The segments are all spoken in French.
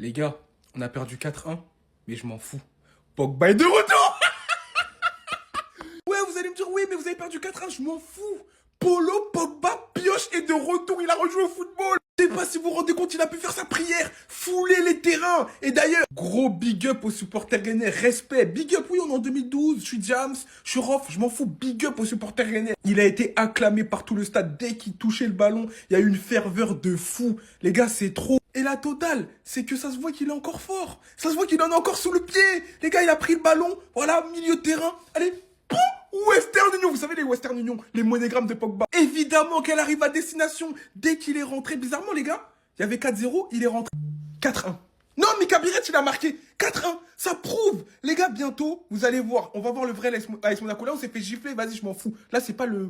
Les gars, on a perdu 4-1, mais je m'en fous. Pogba est de retour. Ouais, vous allez me dire, oui, mais vous avez perdu 4-1, je m'en fous. Polo Pogba pioche est de retour, il a rejoué au football. Je sais pas si vous vous rendez compte, il a pu faire sa prière, fouler les terrains. Et d'ailleurs, gros big up aux supporters rennais, respect. Big up, oui, on est en 2012, je suis James, je suis Rof, je m'en fous, big up aux supporters rennais. Il a été acclamé par tout le stade dès qu'il touchait le ballon. Il y a eu une ferveur de fou. Les gars, c'est trop. Et la totale, c'est que ça se voit qu'il est encore fort. Ça se voit qu'il en a encore sous le pied. Les gars, il a pris le ballon, voilà, milieu de terrain. Allez, poum, Western Union, vous savez les Western Union, les monogrammes de Pogba. Évidemment qu'elle arrive à destination. Dès qu'il est rentré, bizarrement les gars, il y avait 4-0, il est rentré 4-1. Non, Mika Biret, il a marqué 4-1. Ça prouve. Les gars, bientôt, vous allez voir. On va voir le vrai AS Monaco. Là, on s'est fait gifler. Vas-y, je m'en fous. Là, c'est pas le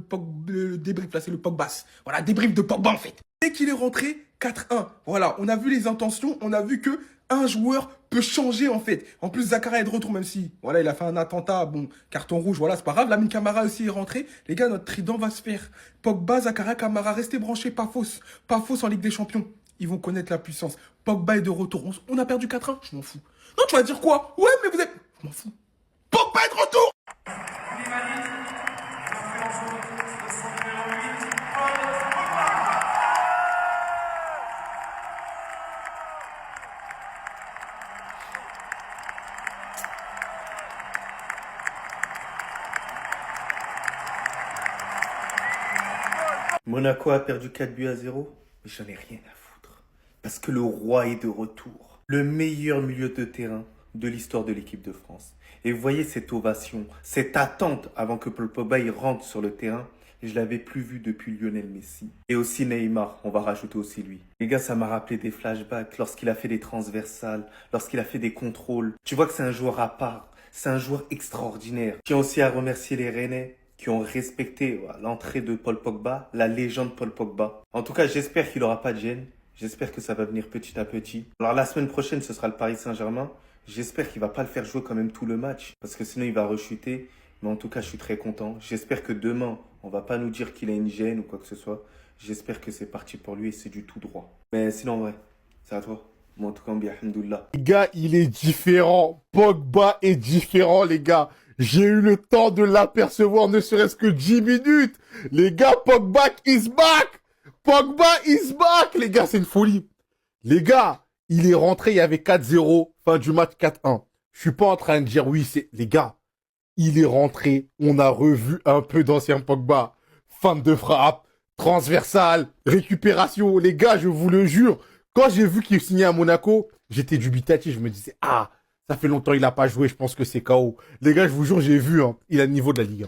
débrief. Là, c'est le Pogbas. Voilà, débrief de Pogba, en fait. Dès qu'il est rentré, 4-1. Voilà, on a vu les intentions. On a vu que un joueur peut changer, en fait. En plus, Zakaria est de retour, même si, voilà, il a fait un attentat. Bon, carton rouge, voilà, c'est pas grave. Lamine Camara aussi est rentré. Les gars, notre trident va se faire. Pogba, Zakaria, Camara, restez branchés. Pas fausse. Pas fausse en Ligue des Champions. Ils vont connaître la puissance. Pogba est de retour. On a perdu 4-1. Je m'en fous. Non, tu vas dire quoi? Ouais, mais vous êtes... Je m'en fous. Pogba est de retour. Monaco a perdu 4 buts à 0, mais j'en ai rien à foutre. Parce que le roi est de retour. Le meilleur milieu de terrain de l'histoire de l'équipe de France. Et vous voyez cette ovation, cette attente avant que Paul Pogba y rentre sur le terrain. Je l'avais plus vu depuis Lionel Messi. Et aussi Neymar, on va rajouter aussi lui. Les gars, ça m'a rappelé des flashbacks lorsqu'il a fait des transversales, lorsqu'il a fait des contrôles. Tu vois que c'est un joueur à part, c'est un joueur extraordinaire. Je tiens aussi à remercier les Rennais qui ont respecté l'entrée de Paul Pogba, la légende Paul Pogba. En tout cas, j'espère qu'il n'aura pas de gêne. J'espère que ça va venir petit à petit. Alors la semaine prochaine, ce sera le Paris Saint-Germain. J'espère qu'il va pas le faire jouer quand même tout le match, parce que sinon il va rechuter. Mais en tout cas, je suis très content. J'espère que demain, on va pas nous dire qu'il a une gêne ou quoi que ce soit. J'espère que c'est parti pour lui et c'est du tout droit. Mais sinon, en vrai, c'est à toi. Moi, en tout cas, bien, alhamdoulilah. Les gars, il est différent. Pogba est différent, les gars. J'ai eu le temps de l'apercevoir, ne serait-ce que 10 minutes. Les gars, Pogba is back. Pogba is back. Les gars, c'est une folie. Les gars, il est rentré, il y avait 4-0, fin du match 4-1. Je suis pas en train de dire oui, c'est... Les gars, il est rentré, on a revu un peu d'ancien Pogba. Fin de frappe, transversale, récupération. Les gars, je vous le jure, quand j'ai vu qu'il signait à Monaco, j'étais dubitatif. Je me disais, ah, ça fait longtemps qu'il n'a pas joué, je pense que c'est KO. Les gars, je vous jure, j'ai vu, hein, il a le niveau de la Ligue 1.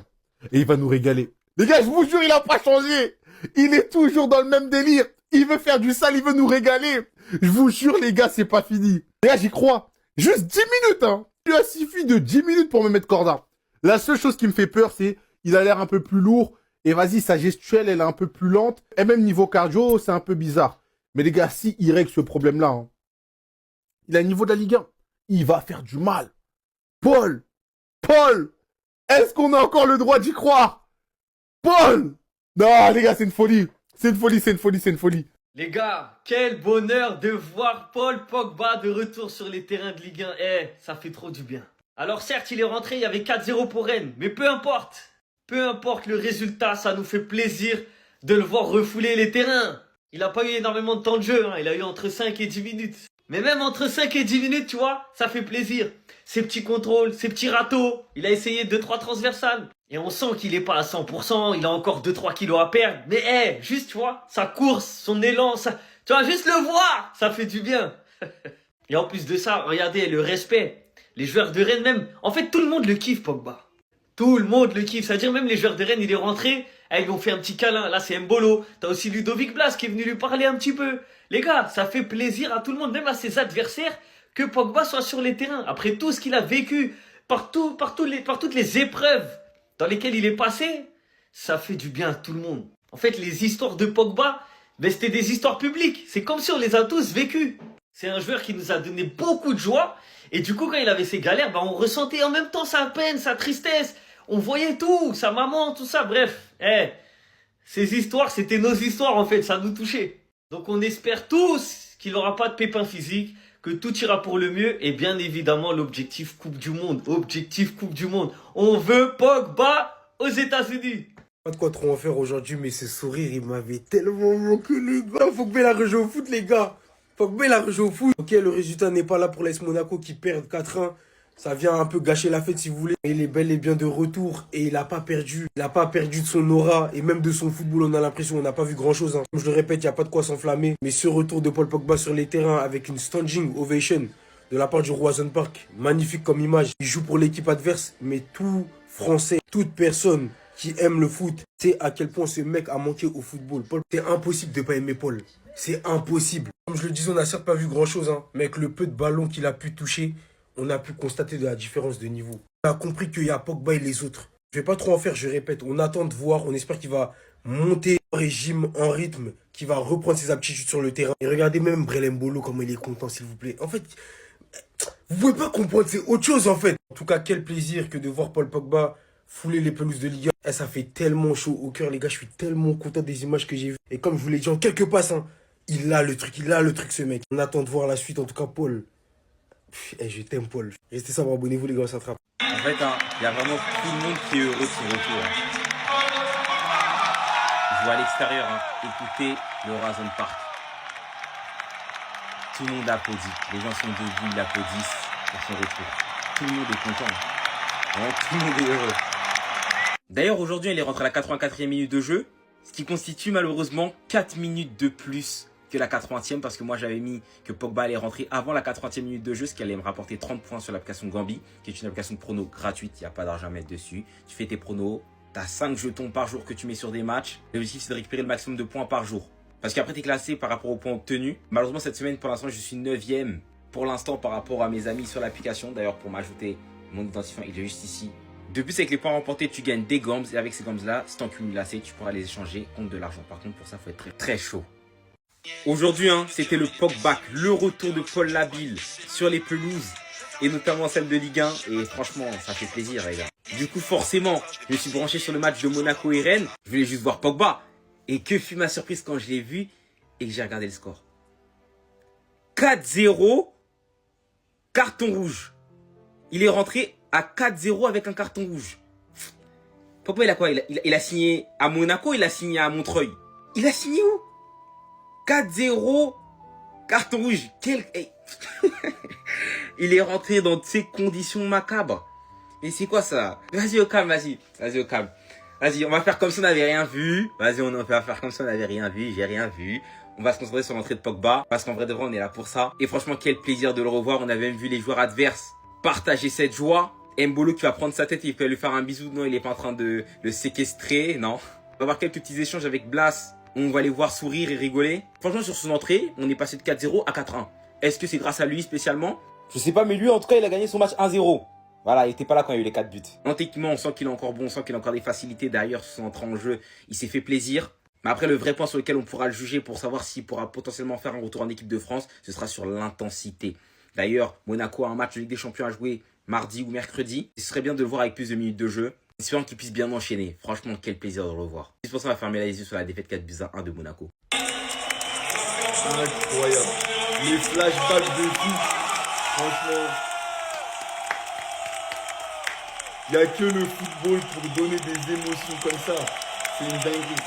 Et il va nous régaler. Les gars, je vous jure, il n'a pas changé. Il est toujours dans le même délire. Il veut faire du sale, il veut nous régaler. Je vous jure, les gars, c'est pas fini. Les gars, j'y crois. Juste 10 minutes, hein. Il a suffi de 10 minutes pour me mettre corda. La seule chose qui me fait peur, c'est il a l'air un peu plus lourd. Et vas-y, sa gestuelle, elle est un peu plus lente. Et même niveau cardio, c'est un peu bizarre. Mais les gars, si il règle ce problème-là, hein, il a le niveau de la Ligue 1. Il va faire du mal. Paul, est-ce qu'on a encore le droit d'y croire? Paul! Non, les gars, c'est une folie. C'est une folie, c'est une folie, c'est une folie. Les gars, quel bonheur de voir Paul Pogba de retour sur les terrains de Ligue 1. Ça fait trop du bien. Alors certes, il est rentré, il y avait 4-0 pour Rennes, mais peu importe. Peu importe le résultat, ça nous fait plaisir de le voir refouler les terrains. Il n'a pas eu énormément de temps de jeu, hein. Il a eu entre 5 et 10 minutes. Mais même entre 5 et 10 minutes, tu vois, ça fait plaisir. Ses petits contrôles, ses petits râteaux. Il a essayé 2-3 transversales. Et on sent qu'il n'est pas à 100%, il a encore 2-3 kilos à perdre. Mais juste, tu vois, sa course, son élan, tu vois, juste le voir, ça fait du bien. Et en plus de ça, regardez, le respect. Les joueurs de Rennes même, en fait, tout le monde le kiffe, Pogba. Tout le monde le kiffe. C'est-à-dire même les joueurs de Rennes, il est rentré, ils lui ont fait un petit câlin. Là, c'est Mbolo. T'as aussi Ludovic Blas qui est venu lui parler un petit peu. Les gars, ça fait plaisir à tout le monde, même à ses adversaires, que Pogba soit sur les terrains. Après tout ce qu'il a vécu, par toutes les épreuves dans lesquelles il est passé, ça fait du bien à tout le monde. En fait, les histoires de Pogba, ben, c'était des histoires publiques. C'est comme si on les a tous vécues. C'est un joueur qui nous a donné beaucoup de joie. Et du coup, quand il avait ses galères, ben, on ressentait en même temps sa peine, sa tristesse. On voyait tout, sa maman, tout ça. Bref, ces histoires, c'était nos histoires en fait, ça nous touchait. Donc on espère tous qu'il n'aura pas de pépins physiques, que tout ira pour le mieux et bien évidemment l'objectif Coupe du Monde. Objectif Coupe du Monde. On veut Pogba aux États-Unis. Pas de quoi trop en faire aujourd'hui, mais ce sourire, il m'avait tellement manqué, les gars. Pogba, il a rejoué au foot, les gars. Pogba, il a rejoué au foot. Ok, le résultat n'est pas là pour l'AS Monaco qui perd 4-1. Ça vient un peu gâcher la fête, si vous voulez. Il est bel et bien de retour et il n'a pas perdu. Il n'a pas perdu de son aura et même de son football. On a l'impression qu'on n'a pas vu grand-chose. Hein. Comme je le répète, il n'y a pas de quoi s'enflammer. Mais ce retour de Paul Pogba sur les terrains avec une standing ovation de la part du Roison Park, magnifique comme image. Il joue pour l'équipe adverse, mais tout Français, toute personne qui aime le foot sait à quel point ce mec a manqué au football. Paul, c'est impossible de ne pas aimer Paul. C'est impossible. Comme je le disais, on n'a certes pas vu grand-chose, hein, mais avec le peu de ballons qu'il a pu toucher, on a pu constater de la différence de niveau. On a compris qu'il y a Pogba et les autres. Je vais pas trop en faire, je répète. On attend de voir, on espère qu'il va monter en régime, en rythme, qu'il va reprendre ses aptitudes sur le terrain. Et regardez même Brelem Bolo, comment il est content, s'il vous plaît. En fait, vous pouvez pas comprendre, c'est autre chose en fait. En tout cas, quel plaisir que de voir Paul Pogba fouler les pelouses de Ligue 1. Ça fait tellement chaud au cœur, les gars. Je suis tellement content des images que j'ai vues. Et comme je vous l'ai dit en quelques passes, hein, il a le truc, ce mec. On attend de voir la suite, en tout cas, Paul. Je t'aime, Paul. Restez ça, abonnez-vous, les gars, ça attrape. En fait, il y a vraiment tout le monde qui est heureux de son retour. Je vois à l'extérieur, écoutez le Horizon Park. Tout le monde applaudit. Les gens sont debout, ils applaudissent pour son retour. Tout le monde est content. Vraiment, tout le monde est heureux. D'ailleurs, aujourd'hui, il est rentré à la 84e minute de jeu, ce qui constitue malheureusement 4 minutes de plus que la 80e, parce que moi j'avais mis que Pogba allait rentrer avant la 80e minute de jeu, ce qui allait me rapporter 30 points sur l'application Gambi, qui est une application de pronos gratuite, il n'y a pas d'argent à mettre dessus. Tu fais tes pronos, tu as 5 jetons par jour que tu mets sur des matchs. L'objectif c'est de récupérer le maximum de points par jour. Parce qu'après tu es classé par rapport aux points obtenus. Malheureusement cette semaine pour l'instant je suis 9e pour l'instant par rapport à mes amis sur l'application. D'ailleurs pour m'ajouter, mon identifiant il est juste ici. De plus, avec les points remportés, tu gagnes des gams. Et avec ces gams-là, si tu en cumules assez, tu pourras les échanger contre de l'argent. Par contre, pour ça, il faut être très, très chaud. Aujourd'hui, c'était le Pogba, le retour de Paul Labile sur les pelouses. Et notamment celle de Ligue 1. Et franchement, ça fait plaisir, les gars. Du coup, forcément, je me suis branché sur le match de Monaco et Rennes. Je voulais juste voir Pogba. Et que fut ma surprise quand je l'ai vu et que j'ai regardé le score. 4-0, carton rouge. Il est rentré à 4-0 avec un carton rouge. Pogba, il a quoi? Il a signé à Monaco, il a signé à Montreuil. Il a signé où? 4-0, carton rouge. Il est rentré dans ces conditions macabres. Mais c'est quoi ça? Vas-y au calme, vas-y. Vas-y au calme. Vas-y, on va faire comme si on n'avait rien vu. Vas-y, on va faire comme si on n'avait rien vu. J'ai rien vu. On va se concentrer sur l'entrée de Pogba. Parce qu'en vrai de vrai, on est là pour ça. Et franchement, quel plaisir de le revoir. On a même vu les joueurs adverses partager cette joie. Mbolo qui va prendre sa tête, il peut lui faire un bisou. Non, il est pas en train de le séquestrer, non. On va avoir quelques petits échanges avec Blas. On va les voir sourire et rigoler. Franchement, sur son entrée, on est passé de 4-0 à 4-1. Est-ce que c'est grâce à lui spécialement? Je sais pas, mais lui, en tout cas, il a gagné son match 1-0. Voilà, il était pas là quand il y a eu les 4 buts. Techniquement, on sent qu'il est encore bon, on sent qu'il a encore des facilités. D'ailleurs, sur son entrée en jeu, il s'est fait plaisir. Mais après, le vrai point sur lequel on pourra le juger pour savoir s'il pourra potentiellement faire un retour en équipe de France, ce sera sur l'intensité. D'ailleurs, Monaco a un match de Ligue des Champions à jouer mardi ou mercredi. Ce serait bien de le voir avec plus de minutes de jeu. Espérons qu'il puisse bien enchaîner. Franchement, quel plaisir de le revoir. C'est pour ça qu'on va fermer les yeux sur la défaite 4-1 de Monaco. Incroyable. Les flashbacks de fou. Franchement. Il n'y a que le football pour donner des émotions comme ça. C'est une dinguerie.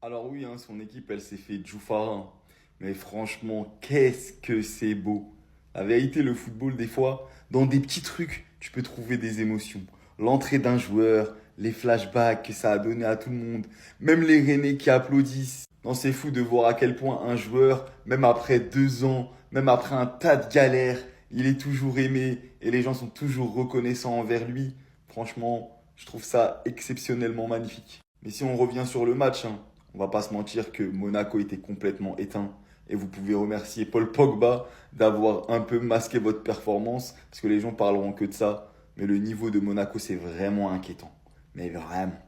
Alors oui, son équipe, elle s'est fait Djoufara. Mais franchement, qu'est-ce que c'est beau. La vérité, le football, des fois, dans des petits trucs, tu peux trouver des émotions. L'entrée d'un joueur, les flashbacks que ça a donné à tout le monde, même les Rennais qui applaudissent. Non, c'est fou de voir à quel point un joueur, même après 2 ans, même après un tas de galères, il est toujours aimé et les gens sont toujours reconnaissants envers lui. Franchement, je trouve ça exceptionnellement magnifique. Mais si on revient sur le match, on va pas se mentir que Monaco était complètement éteint. Et vous pouvez remercier Paul Pogba d'avoir un peu masqué votre performance, parce que les gens parleront que de ça. Mais le niveau de Monaco, c'est vraiment inquiétant. Mais vraiment.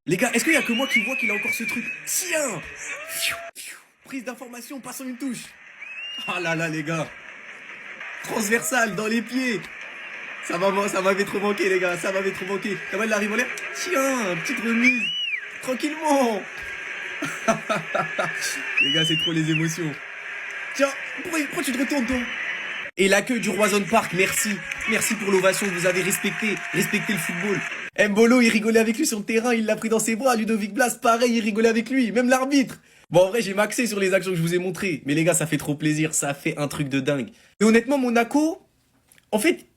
Les gars, est-ce qu'il y a que moi qui vois qu'il a encore ce truc? Tiens! Prise d'information, passons une touche. Ah là là, les gars. Transversal, dans les pieds. Ça m'avait trop manqué, les gars. Ça m'avait trop manqué. Comment il arrive en l'air? Tiens, petite remise. Tranquillement. Les gars, c'est trop les émotions. Tiens, pourquoi tu te retournes, toi? Et l'accueil du Roison Park, merci. Merci pour l'ovation que vous avez respecté le football. Mbolo, il rigolait avec lui sur le terrain, il l'a pris dans ses bras. Ludovic Blas, pareil, il rigolait avec lui, même l'arbitre. Bon, en vrai, j'ai maxé sur les actions que je vous ai montrées. Mais les gars, ça fait trop plaisir, ça fait un truc de dingue. Et honnêtement, Monaco, en fait,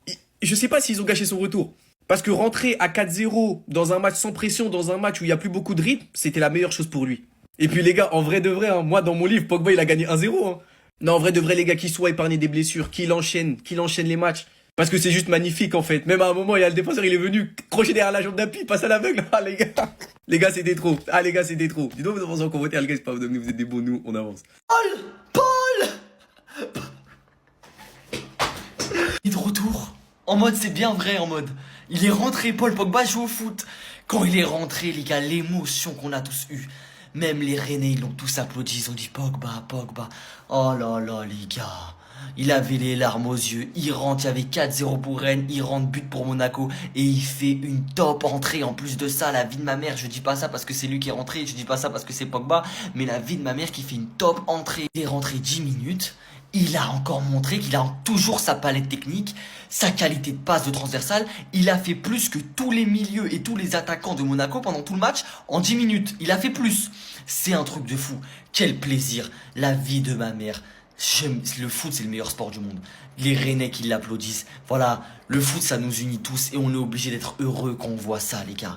je sais pas s'ils ont gâché son retour. Parce que rentrer à 4-0 dans un match sans pression, dans un match où il y a plus beaucoup de rythme, c'était la meilleure chose pour lui. Et puis les gars, en vrai de vrai, hein, moi dans mon livre, Pogba il a gagné 1-0. Hein. Non, en vrai de vrai les gars, qu'il soit épargné des blessures, qu'il enchaîne les matchs. Parce que c'est juste magnifique en fait. Même à un moment, il y a le défenseur, il est venu crocher derrière la jambe d'Api, passe à l'aveugle. Ah les gars. Les gars, c'était trop. Ah les gars, c'était trop. Dis donc vous avancez en commentaire, les gars, c'est pas vous devenez, vous êtes des bons, nous, on avance. Il est de retour. En mode, c'est bien vrai, en mode. Il est rentré, Paul Pogba joue au foot. Quand il est rentré, les gars, l'émotion qu'on a tous eue. Même les Rennais, ils l'ont tous applaudi. Ils ont dit Pogba, Pogba. Oh là là, les gars. Il avait les larmes aux yeux. Il rentre, il y avait 4-0 pour Rennes. Il rentre, but pour Monaco. Et il fait une top entrée. En plus de ça, la vie de ma mère. Je dis pas ça parce que c'est lui qui est rentré. Je dis pas ça parce que c'est Pogba. Mais la vie de ma mère qui fait une top entrée. Il est rentré 10 minutes. Il a encore montré qu'il a toujours sa palette technique, sa qualité de passe de transversale. Il a fait plus que tous les milieux et tous les attaquants de Monaco pendant tout le match en 10 minutes. Il a fait plus. C'est un truc de fou. Quel plaisir. La vie de ma mère. Le foot, c'est le meilleur sport du monde. Les Rennais qui l'applaudissent. Voilà, le foot, ça nous unit tous et on est obligé d'être heureux quand on voit ça, les gars.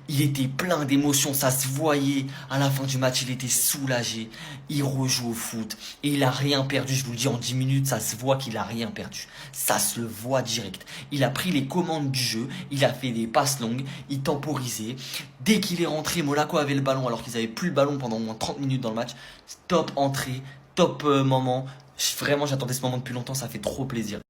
Il était plein d'émotions, ça se voyait. À la fin du match, il était soulagé. Il rejoue au foot et il a rien perdu. Je vous le dis, en 10 minutes, ça se voit qu'il a rien perdu. Ça se le voit direct. Il a pris les commandes du jeu. Il a fait des passes longues. Il temporisait. Dès qu'il est rentré, Monaco avait le ballon alors qu'ils avaient plus le ballon pendant au moins 30 minutes dans le match. Top entrée, top moment. Vraiment, j'attendais ce moment depuis longtemps. Ça fait trop plaisir.